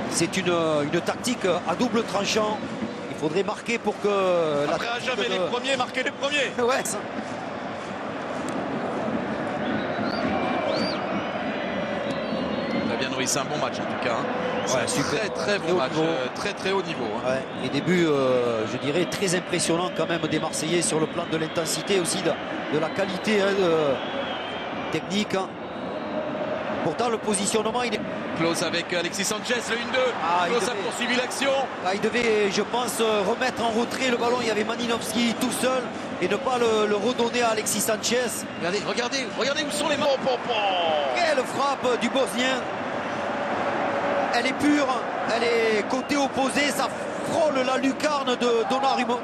c'est une tactique à double tranchant. Il faudrait marquer pour que... Après, à jamais les premiers, marquer les premiers. Ouais, ça... Fabien Ruiz, c'est un bon match en tout cas. Ouais, c'est un très bon match, très haut niveau. Ouais, et début, je dirais, très impressionnant quand même des Marseillais sur le plan de l'intensité, aussi de la qualité technique. Pourtant, le positionnement, il est... Klose avec Alexis Sanchez, le 1-2. Klose a poursuivi l'action. Il devait, je pense, remettre en retrait le ballon. Il y avait Malinowski tout seul et ne pas le redonner à Alexis Sanchez. Regardez où sont les mains. Quelle frappe du Bosnien. Elle est pure, elle est côté opposé, ça frôle la lucarne de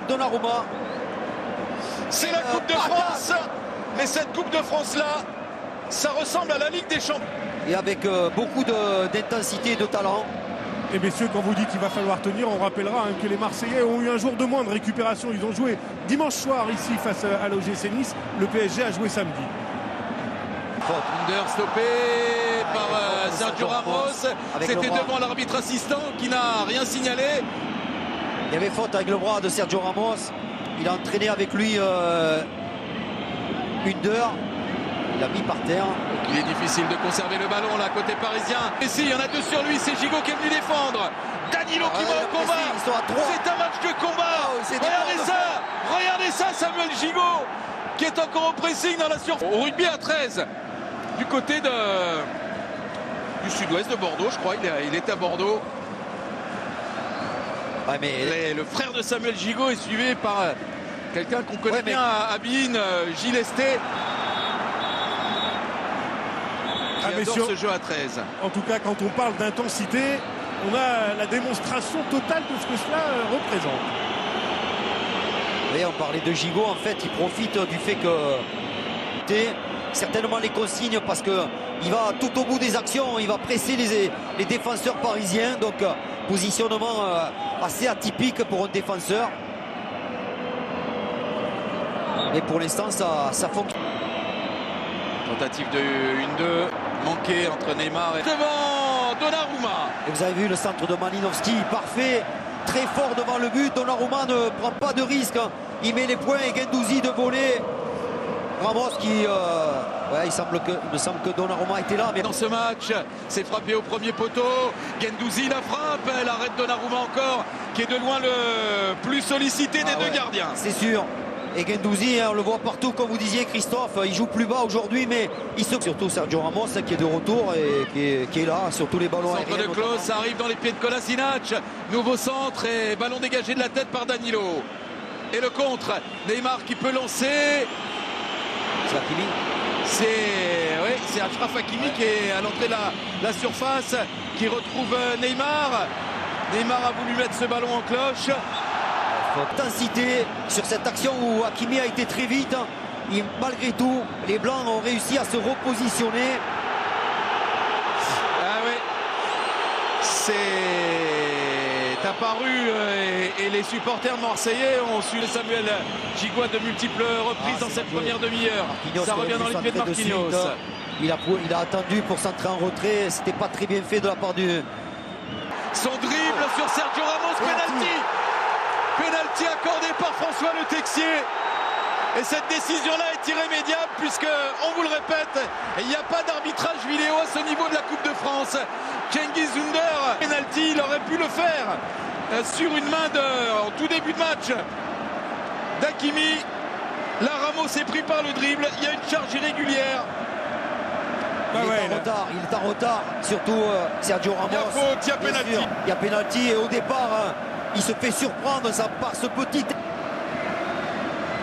Donnarumma. C'est la Coupe de France, mais cette Coupe de France-là, ça ressemble à la Ligue des Champions. Et avec beaucoup d'intensité et de talent. Et messieurs, quand vous dites qu'il va falloir tenir, on rappellera que les Marseillais ont eu un jour de moins de récupération. Ils ont joué dimanche soir ici face à l'OGC Nice. Le PSG a joué samedi. Under stoppé par Sergio Ramos. C'était devant l'arbitre assistant qui n'a rien signalé. Il y avait faute avec le bras de Sergio Ramos. Il a entraîné avec lui Under. Il l'a mis par terre. Il est difficile de conserver le ballon là côté parisien. Et si, il y en a deux sur lui, c'est Gigot qui est venu défendre. Danilo qui va au combat. C'est un match de combat. Regardez ça, Samuel Gigot qui est encore au pressing dans la surface. Au rugby à 13 du côté du sud-ouest de Bordeaux, je crois. Il est à Bordeaux. Ouais, mais... Le frère de Samuel Gigot est suivi par quelqu'un qu'on connaît bien à Abine, Gilles Esté. Adore ce jeu à 13. En tout cas, quand on parle d'intensité, on a la démonstration totale de ce que cela représente. Oui, on parlait de Gigot, en fait, il profite du fait que certainement les consignes parce qu'il va tout au bout des actions, il va presser les défenseurs parisiens, donc positionnement assez atypique pour un défenseur. Mais pour l'instant, ça fonctionne. Tentative de 1-2. Manqué entre Neymar et devant Donnarumma. Et vous avez vu le centre de Malinowski, parfait, très fort devant le but. Donnarumma ne prend pas de risque, il met les points et Guendouzi de voler. Ramos qui... il me semble que Donnarumma était là. Mais dans ce match, c'est frappé au premier poteau. Guendouzi la frappe, elle arrête Donnarumma encore, qui est de loin le plus sollicité des deux gardiens. C'est sûr. Et Guendouzi, on le voit partout, comme vous disiez Christophe, il joue plus bas aujourd'hui, mais il se... Surtout Sergio Ramos qui est de retour et qui est là sur tous les ballons aériens. Centre de Klose, ça arrive dans les pieds de Kolasinac. Nouveau centre et ballon dégagé de la tête par Danilo. Et le contre, Neymar qui peut lancer. C'est Hakimi. C'est Achraf Hakimi qui est à l'entrée de la surface, qui retrouve Neymar. Neymar a voulu mettre ce ballon en cloche. Intensité sur cette action où Hakimi a été très vite. Et malgré tout, les Blancs ont réussi à se repositionner. Ah oui, c'est apparu et les supporters marseillais ont su Samuel Gigot de multiples reprises dans cette première demi-heure. Ça revient dans les pieds de Marquinhos. Il a attendu pour centrer en retrait. C'était pas très bien fait de la part du... Son dribble sur Sergio Ramos, penalty. Penalty accordé par François Le Texier. Et cette décision-là est irrémédiable puisque, on vous le répète, il n'y a pas d'arbitrage vidéo à ce niveau de la Coupe de France. Cengiz Under, penalty, il aurait pu le faire sur une main en tout début de match d'Hakimi. Là, Ramos est pris par le dribble. Il y a une charge irrégulière. Il est en retard, surtout Sergio Ramos. Il y a faute, il y a penalty. Il y a penalty et au départ, il se fait surprendre par ce petit...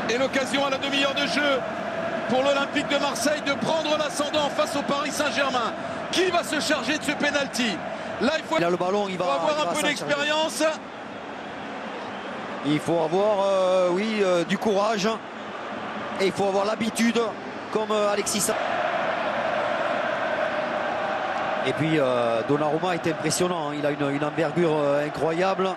Et l'occasion à la demi-heure de jeu pour l'Olympique de Marseille de prendre l'ascendant face au Paris Saint-Germain. Qui va se charger de ce penalty? Là, il faut le ballon, il va avoir un peu d'expérience. Il faut avoir, du courage. Et il faut avoir l'habitude, comme Alexis. Et puis, Donnarumma est impressionnant. Il a une envergure incroyable.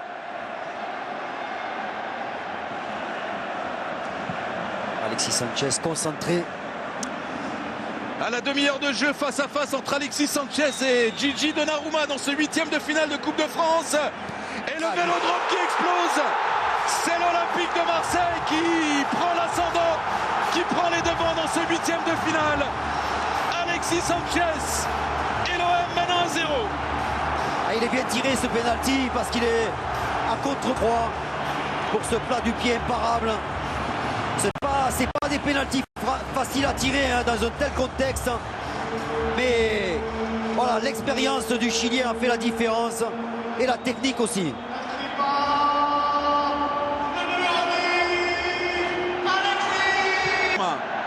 Alexis Sanchez concentré. À la demi-heure de jeu face à face entre Alexis Sanchez et Gigi Donnarumma dans ce 8e de finale de Coupe de France. Et le Vélodrome qui explose. C'est l'Olympique de Marseille qui prend l'ascendant, qui prend les devants dans ce 8e de finale. Alexis Sanchez et l'OM mène 1-0. Ah, il est bien tiré ce penalty parce qu'il est à contre-droit pour ce plat du pied imparable. C'est pas des pénaltys faciles à tirer hein, dans un tel contexte. Mais voilà, l'expérience du Chilien a fait la différence et la technique aussi.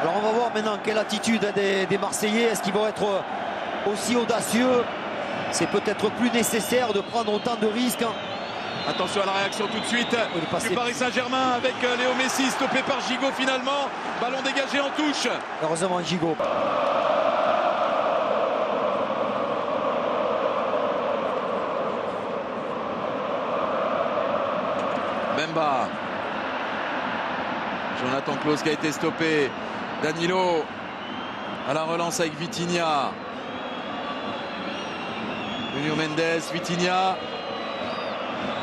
Alors on va voir maintenant quelle attitude des Marseillais. Est-ce qu'ils vont être aussi audacieux? C'est peut-être plus nécessaire de prendre autant de risques. Attention à la réaction tout de suite du Paris Saint-Germain avec Léo Messi, stoppé par Gigot finalement. Ballon dégagé en touche. Heureusement Gigot. Bemba. Jonathan Klaus qui a été stoppé. Danilo à la relance avec Vitinha. Nuno Mendes, Vitinha.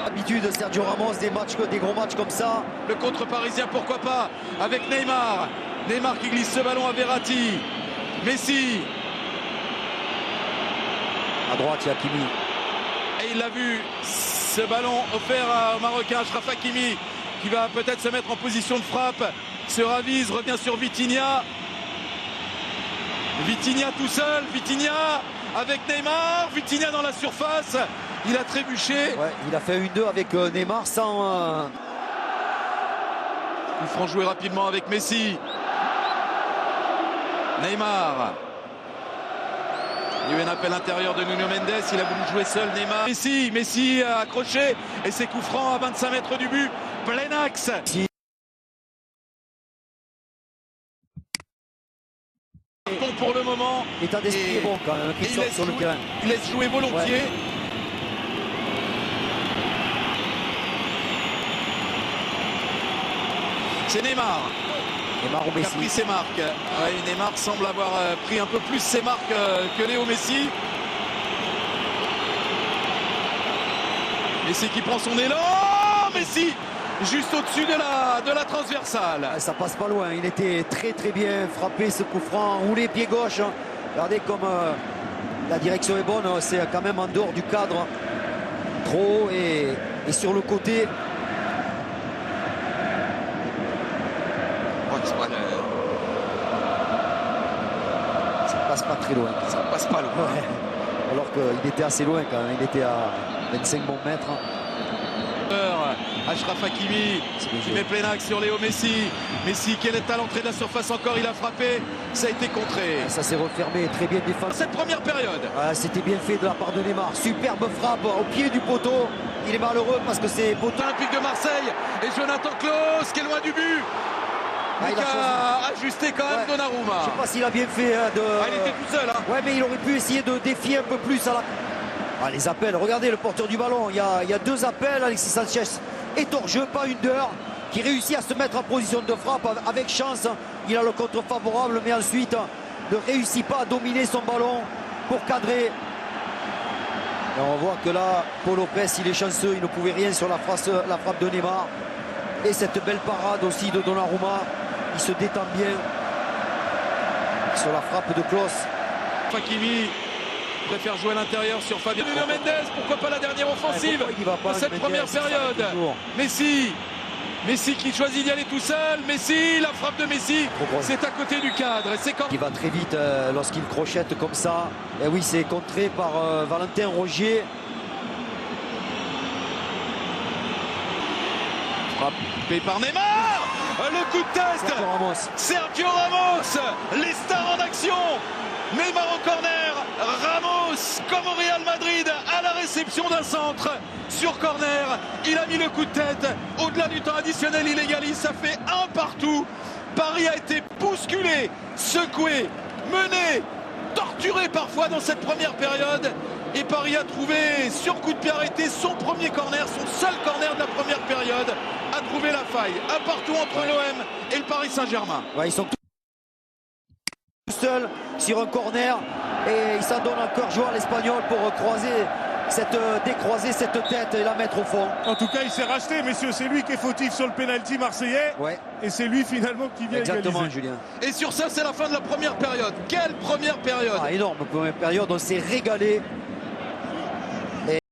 L'habitude de Sergio Ramos, des gros matchs comme ça. Le contre parisien, pourquoi pas, avec Neymar. Neymar qui glisse ce ballon à Verratti. Messi. À droite, il y a Hakimi. Et il l'a vu, ce ballon offert au Marocain Achraf Hakimi, qui va peut-être se mettre en position de frappe. Se ravise, revient sur Vitinha. Vitinha tout seul, Vitinha avec Neymar. Vitinha dans la surface. Il a trébuché. Ouais, il a fait 1-2 avec Neymar sans... Ils feront jouer rapidement avec Messi. Neymar. Il y a eu un appel intérieur de Nuno Mendes. Il a voulu jouer seul Neymar. Messi a accroché. Et c'est coup franc à 25 mètres du but. Plein axe. Bon pour le moment. L'état d'esprit est bon quand même. Il laisse jouer volontiers. Ouais. C'est Neymar. Neymar ou Messi. Qui a pris ses marques. Ouais, Neymar semble avoir pris un peu plus ses marques que Léo Messi. Messi qui prend son élan. Messi juste au-dessus de la transversale. Ça passe pas loin. Il était très bien frappé ce coup franc. Roulé pied gauche. Regardez comme la direction est bonne. C'est quand même en dehors du cadre. Trop haut et sur le côté. Ça passe pas très loin. Ça passe pas loin. Ouais. Alors qu'il était assez loin quand même. Il était à 25 bons mètres. Achraf Hakimi qui met plein axe sur Léo Messi. Messi qui est à l'entrée de la surface encore. Il a frappé. Ça a été contré. Ça s'est refermé. Très bien défendu. Cette première période. C'était bien fait de la part de Neymar. Superbe frappe au pied du poteau. Il est malheureux parce que c'est poteau. Olympique de Marseille. Et Jonathan Klaus qui est loin du but. Il a ajusté quand même Donnarumma. Je ne sais pas s'il a bien fait de... il était tout seul. Ouais, mais il aurait pu essayer de défier un peu plus à la... les appels, regardez le porteur du ballon. Il y a 2 appels. Alexis Sanchez est hors jeu, pas une d'heure, qui réussit à se mettre en position de frappe avec chance. Il a le contre favorable, mais ensuite ne réussit pas à dominer son ballon pour cadrer. Et on voit que là, Paul Lopez, il est chanceux. Il ne pouvait rien sur la frappe de Neymar. Et cette belle parade aussi de Donnarumma. Il se détend bien sur la frappe de Klaus. Hakimi préfère jouer à l'intérieur sur Fabien Nuno Mendes. Pourquoi pas la dernière offensive de cette première période. Messi qui choisit d'y aller tout seul. Messi, la frappe de Messi, c'est à côté du cadre. Il va très vite lorsqu'il crochette comme ça. Et oui, c'est contré par Valentin Rogier. Frappé par Neymar. Le coup de test. Sergio Ramos. Les stars en action. Neymar au corner. Ramos, comme au Real Madrid, à la réception d'un centre sur corner. Il a mis le coup de tête. Au-delà du temps additionnel, il égalise. Ça fait 1 partout. Paris a été bousculé, secoué, mené, torturé parfois dans cette première période. Et Paris a trouvé, sur coup de pied arrêté, son premier corner, son seul corner de la première période, a trouvé la faille. 1 partout entre l'OM et le Paris Saint-Germain. Ouais, ils sont tous seul sur un corner et il s'en donne encore joie à l'Espagnol pour décroiser cette tête et la mettre au fond. En tout cas, il s'est racheté, messieurs. C'est lui qui est fautif sur le pénalty marseillais. Ouais. Et c'est lui finalement qui vient Exactement, égaliser. Julien. Et sur ça, c'est la fin de la première période. Quelle première période! Énorme première période, on s'est régalé.